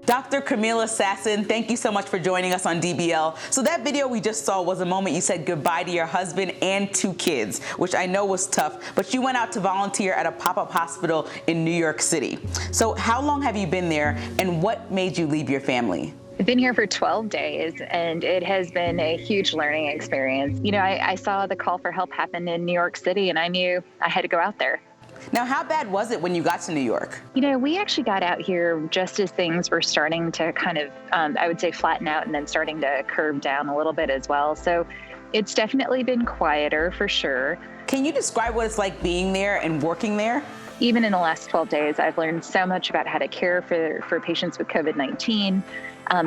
Dr. Comilla Sasson, thank you so much for joining us on DBL. So that video we just saw was a moment you said goodbye to your husband and 2 kids, which I know was tough, but you went out to volunteer at a pop-up hospital in New York City. So how long have you been there, and what made you leave your family? I've been here for 12 days, and it has been a huge learning experience. You know, I saw the call for help happen in New York City, and I knew I had to go out there. Now, how bad was it when you got to New York? You know, we actually got out here just as things were starting to kind of, I would say, flatten out and then starting to curve down a little bit as well. So it's definitely been quieter for sure. Can you describe what it's like being there and working there? Even in the last 12 days, I've learned so much about how to care for patients with COVID-19.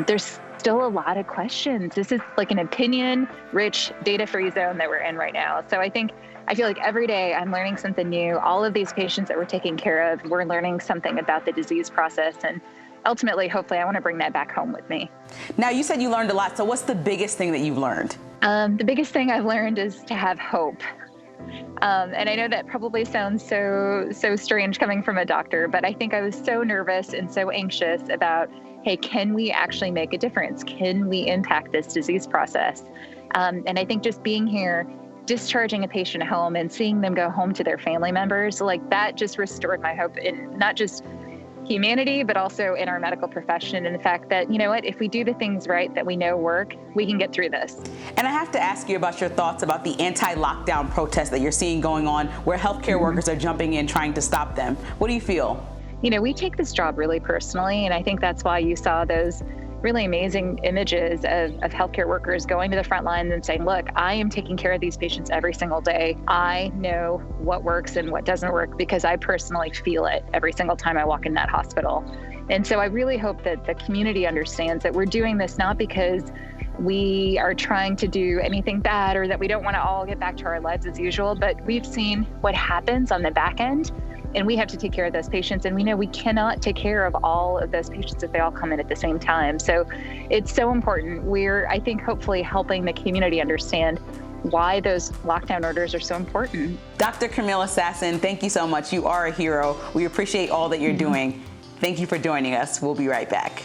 There's still a lot of questions. This is like an opinion-rich, data-free zone that we're in right now. So I feel like every day I'm learning something new. All of these patients that we're taking care of, we're learning something about the disease process. And ultimately, hopefully, I want to bring that back home with me. Now, you said you learned a lot. So what's the biggest thing that you've learned? The biggest thing I've learned is to have hope. And I know that probably sounds so strange coming from a doctor, but I think I was so nervous and so anxious about, hey, can we actually make a difference? Can we impact this disease process? And I think just being here, discharging a patient home and seeing them go home to their family members, like that just restored my hope in not just humanity, but also in our medical profession, and the fact that, you know what, if we do the things right that we know work, we can get through this. And I have to ask you about your thoughts about the anti-lockdown protest that you're seeing going on, where healthcare workers are jumping in trying to stop them. What do you feel? You know, we take this job really personally, and I think that's why you saw those really amazing images of healthcare workers going to the front lines and saying, look, I am taking care of these patients every single day. I know what works and what doesn't work because I personally feel it every single time I walk in that hospital. And so I really hope that the community understands that we're doing this not because we are trying to do anything bad or that we don't want to all get back to our lives as usual, but we've seen what happens on the back end. And we have to take care of those patients. And we know we cannot take care of all of those patients if they all come in at the same time. So it's so important. We're, I think, hopefully helping the community understand why those lockdown orders are so important. Dr. Comilla Sasson, thank you so much. You are a hero. We appreciate all that you're doing. Thank you for joining us. We'll be right back.